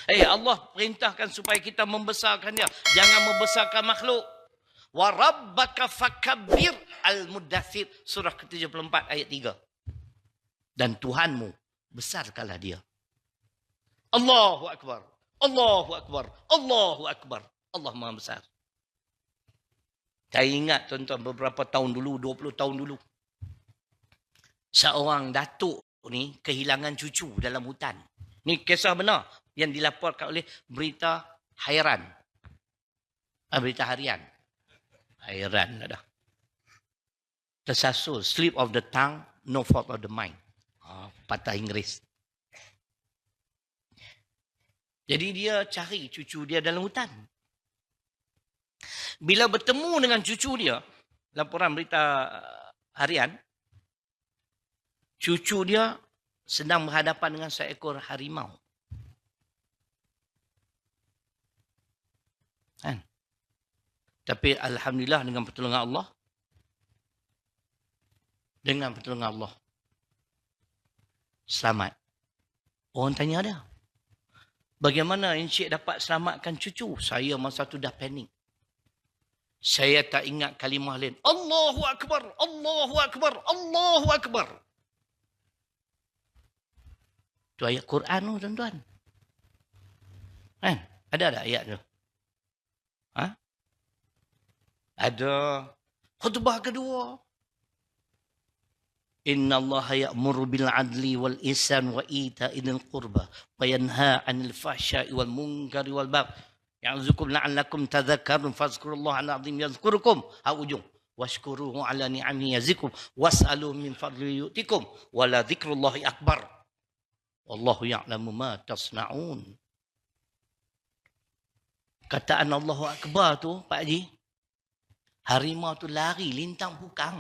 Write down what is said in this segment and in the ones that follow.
Allah perintahkan supaya kita membesarkan dia. Jangan membesarkan makhluk. Wa rabbaka fakabbir al-muddathir. Surah ke-74 ayat 3. Dan Tuhanmu, besarkanlah dia. Allahu Akbar. Allahu Akbar. Allahu Akbar. Allah Maha Besar. Saya ingat tuan-tuan beberapa tahun dulu, 20 tahun dulu. Seorang datuk ni kehilangan cucu dalam hutan. Ni kisah benar yang dilaporkan oleh berita hairan. Berita harian. Hairan dah. Tersasul, slip of the tongue, no fault of the mind. Patah Inggeris. Jadi dia cari cucu dia dalam hutan. Bila bertemu dengan cucu dia, laporan berita harian, cucu dia sedang berhadapan dengan seekor harimau. Kan? Tapi alhamdulillah dengan pertolongan Allah, selamat. Orang tanya dia, bagaimana Encik dapat selamatkan cucu? Saya masa tu dah panik. Saya tak ingat kalimah lain. Allahu Akbar, Allahu Akbar, Allahu Akbar. Itu ayat Quran tu tuan-tuan. Kan? Ada ayat tu? Ada. Khutbah kedua. Inna Allah ya'muru bil adli wal ihsan wa ita'i dzil qurba wa yanha 'anil fahsya'i wal munkari wal baghi ya'zukum la'allakum tadhakkarun fazkurullaha al-'azim yadhkurukum. Ujung. Washkuruhu 'ala ni'amihi yazikum was'alu min fadli yu'tikum wa la dzikrullahi akbar. Wallahu ya'lamu ma tasna'un. Kataan Allahu Akbar tu, Pak Haji, harimau tu lari lintang pukang.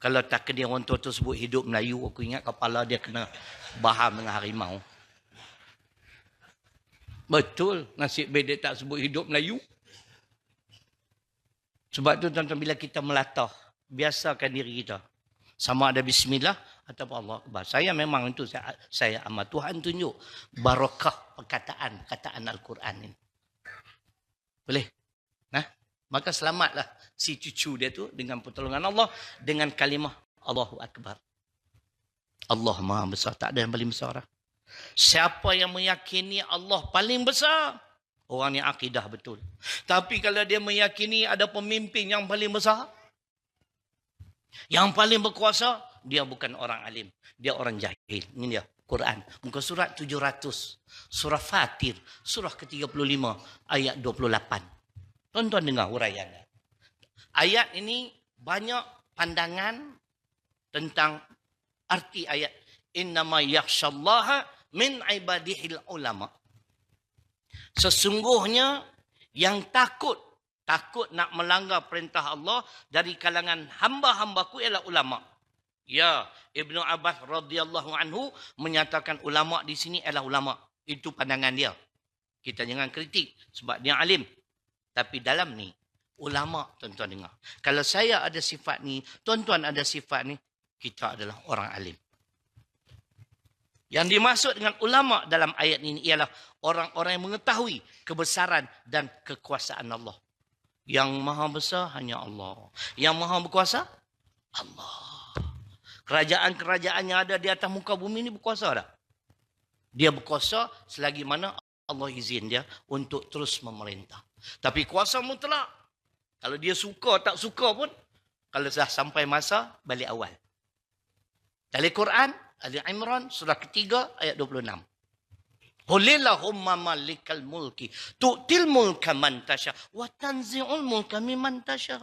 Kalau tak kena orang tua tu sebut hidup Melayu, aku ingat kepala dia kena baham dengan harimau. Betul, nasib baik dia tak sebut hidup Melayu. Sebab tu tuan-tuan, bila kita melatah, biasakan diri kita. Sama ada bismillah ataupun Allah Akbar. Saya memang itu saya amat. Tuhan tunjuk barakah perkataan Al-Quran ini. Boleh? Nah, maka selamatlah si cucu dia tu dengan pertolongan Allah, dengan kalimah Allahu Akbar. Allah Maha Besar, tak ada yang paling besar. Siapa yang meyakini Allah paling besar, orang yang akidah betul. Tapi kalau dia meyakini ada pemimpin yang paling besar, yang paling berkuasa, dia bukan orang alim. Dia orang jahil. Ini dia, Quran. Muka surat 700. Surah Fatir. Surah ke-35. Ayat 28. Tuan-tuan dengar huraiannya. Ayat ini banyak pandangan tentang arti ayat. Innama yakhshallaha min ibadihil ulama. Sesungguhnya yang takut nak melanggar perintah Allah dari kalangan hamba-hambaku ialah ulama. Ya, Ibnu Abbas radhiyallahu anhu menyatakan ulama di sini ialah ulama. Itu pandangan dia. Kita jangan kritik sebab dia alim. Tapi dalam ni, ulama, tuan-tuan dengar. Kalau saya ada sifat ni, tuan-tuan ada sifat ni, kita adalah orang alim. Yang dimaksud dengan ulama dalam ayat ini ialah orang-orang yang mengetahui kebesaran dan kekuasaan Allah. Yang maha besar hanya Allah. Yang maha berkuasa, Allah. Kerajaan-kerajaan yang ada di atas muka bumi ini berkuasa tak? Dia berkuasa selagi mana Allah izin dia untuk terus memerintah. Tapi kuasa mutlak, kalau dia suka tak suka pun, kalau dah sampai masa, balik awal. Dari Quran, Ali Imran, surah ketiga, ayat 26. Qulillahumma malikal mulki, tu'til mulka man tasha, wa tanzi'ul mulka mimman tasha.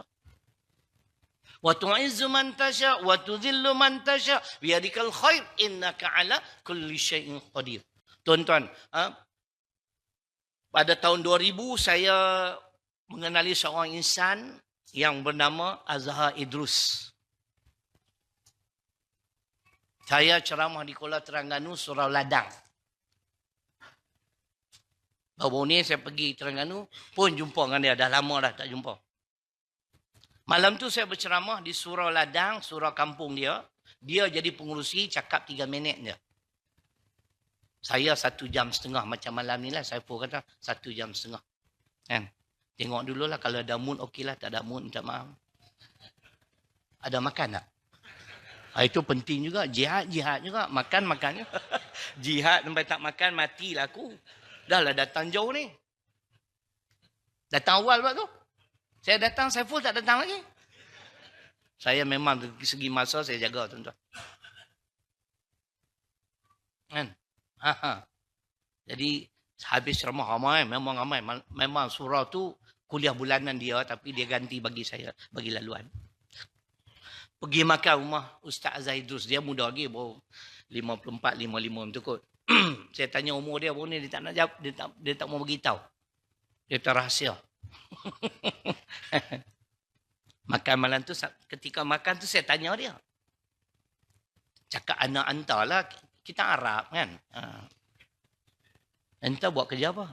Wa tu'izzu man tasha, wa tudhillu man tasha, biyadikal khair, innaka ala kulli syai'in qadir. Tuan-tuan, pada tahun 2000 saya mengenali seorang insan yang bernama Azhar Idrus. Saya ceramah di Kuala Terengganu, Surau Ladang. Baru ni saya pergi Terengganu pun jumpa dengan dia. Dah lama dah tak jumpa. Malam tu saya berceramah di Surau Ladang, surau kampung dia. Dia jadi pengurusi, cakap 3 minit je. Saya 1.5 jam macam malam ni lah. Saya pun kata 1.5 jam. Kan? Tengok dulu lah. Kalau ada mood, okey lah. Tak ada mood, minta maaf. Ada makan tak? Itu penting juga. Jihad juga. Makan juga. Jihad sampai tak makan, matilah aku. Dah lah datang jauh ni. Datang awal buat tu. Saya datang, saya full tak datang lagi. Saya memang dari segi masa saya jaga, tuan-tuan. Kan? Jadi habis ceramah ramai, memang ramai. Memang surau tu kuliah bulanan dia, tapi dia ganti bagi saya, bagi laluan. Pergi makan rumah Ustaz Zaidrus. Dia muda lagi, baru 54, 55 tu kot. Saya tanya umur dia, baru ni dia tak nak jawab, dia tak mau beritahu. Dia terrahsia. Makan malam tu, ketika makan tu saya tanya dia. Cakap anak hantar lah, kita Arab kan. Entah buat kerja apa.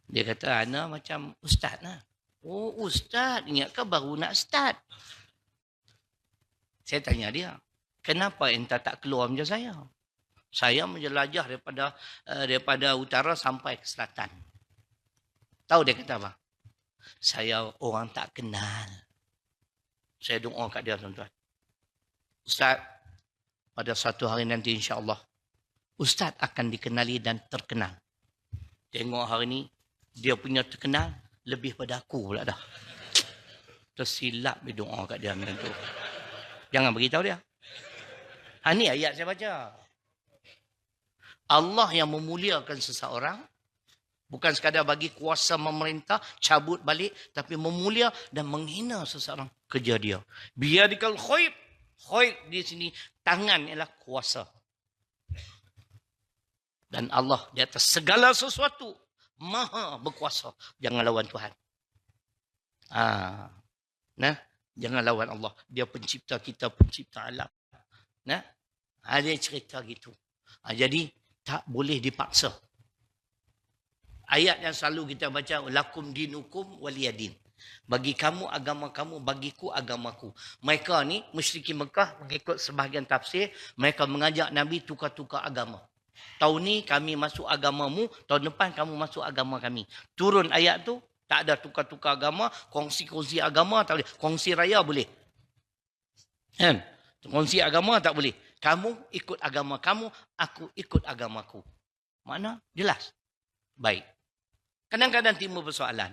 Dia kata, Ana macam ustaz lah. Oh, ustaz. Ingatkah baru nak start? Saya tanya dia, kenapa entah tak keluar macam saya? Saya menjelajah daripada utara sampai ke selatan. Tahu dia kata apa? Saya orang tak kenal. Saya doa kat dia, tuan-tuan. Ustaz, pada suatu hari nanti insya-Allah, ustaz akan dikenali dan terkenal. Tengok hari ni, dia punya terkenal lebih pada aku pula dah. Tersilap dia doa kat dia macam tu. Jangan beritahu dia. Ni ayat saya baca. Allah yang memuliakan seseorang, bukan sekadar bagi kuasa memerintah, cabut balik, tapi memulia dan menghina seseorang. Kerja dia. Biyadikal khair. Khair di sini, tangan ialah kuasa. Dan Allah di atas segala sesuatu maha berkuasa. Jangan lawan Tuhan. Jangan lawan Allah. Dia pencipta kita, pencipta alam. Dia cerita gitu. Jadi tak boleh dipaksa. Ayat yang selalu kita baca, lakum dinukum waliyadin. Bagi kamu agama kamu, bagiku agamaku. Mereka ni musyrikin Mekah, mengikut sebahagian tafsir, mereka mengajak Nabi tukar-tukar agama. Tahun ni kami masuk agamamu, tahun depan kamu masuk agama kami. Turun ayat tu, tak ada tukar-tukar agama, kongsi-kongsi agama tak boleh. Kongsi raya boleh. Kan? Kongsi agama tak boleh. Kamu ikut agama kamu, aku ikut agamaku. Mana? Jelas. Baik. Kadang-kadang timbul persoalan.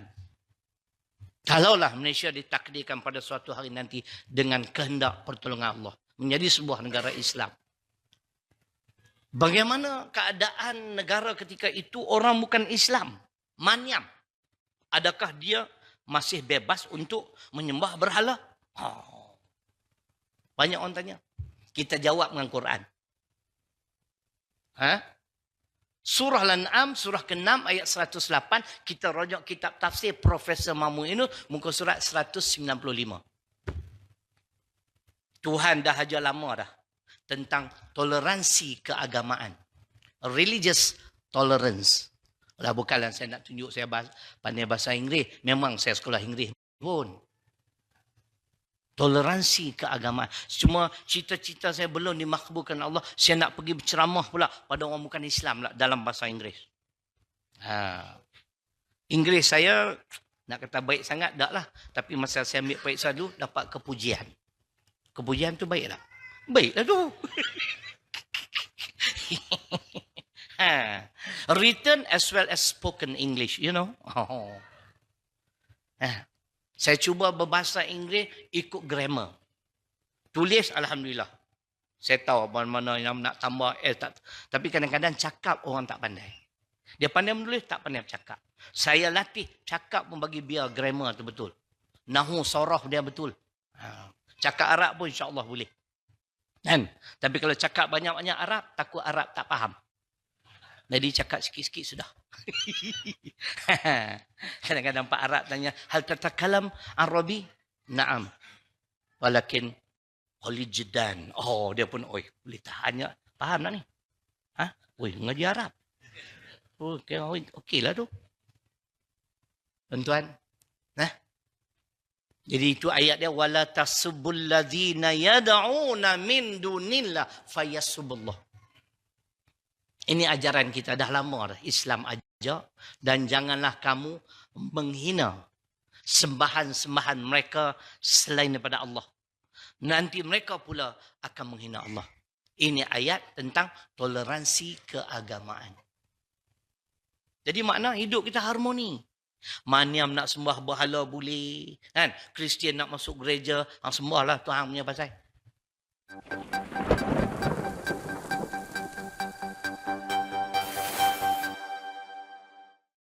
Kalaulah Malaysia ditakdirkan pada suatu hari nanti dengan kehendak pertolongan Allah, menjadi sebuah negara Islam. Bagaimana keadaan negara ketika itu orang bukan Islam? Manyam. Adakah dia masih bebas untuk menyembah berhala? Banyak orang tanya. Kita jawab dengan Quran. Surah Al-An'am, surah ke-6 ayat 108. Kita rujuk kitab tafsir Profesor Mamuinu, muka surat 195. Tuhan dah ajar lama dah tentang toleransi keagamaan. Religious tolerance. Bukanlah saya nak tunjuk saya pandai bahasa Inggeris. Memang saya sekolah Inggeris pun. Toleransi keagamaan. Cuma cita-cita saya belum dimakbulkan Allah. Saya nak pergi berceramah pula pada orang bukan Islam lah, dalam bahasa Inggeris. Inggeris saya nak kata baik sangat, tak lah. Tapi masa saya ambil periksa dulu, dapat kepujian. Kepujian tu baik tak? Baik lah tu. Written as well as spoken English, you know. Saya cuba berbahasa Inggeris ikut grammar. Tulis, Alhamdulillah. Saya tahu mana-mana yang nak tambah tak. Tapi kadang-kadang cakap orang tak pandai. Dia pandai menulis, tak pandai bercakap. Saya latih cakap pun bagi biar grammar tu betul. Nahu sorof dia betul. Cakap Arab pun insya-Allah boleh. Kan? Tapi kalau cakap banyak-banyak Arab, takut Arab tak faham. Jadi cakap sikit-sikit sudah. Kadang-kadang Pak Arab tanya, hal tatakalam Arabi? Naam. Walakin Holijdan. Oh, dia pun, boleh tahannya. Faham tak ni? Mengaji Arab. Okey lah tu. Tuan-tuan. Jadi itu ayat dia, wala tasubbul ladzina yad'una min dunillah fayasubullah. Ini ajaran kita dah lama dah. Islam ajar, dan janganlah kamu menghina sembahan-sembahan mereka selain daripada Allah. Nanti mereka pula akan menghina Allah. Ini ayat tentang toleransi keagamaan. Jadi makna hidup kita harmoni. Maniam nak sembah berhala boleh. Kan? Kristian nak masuk gereja, sembahlah Tuhan punya pasal.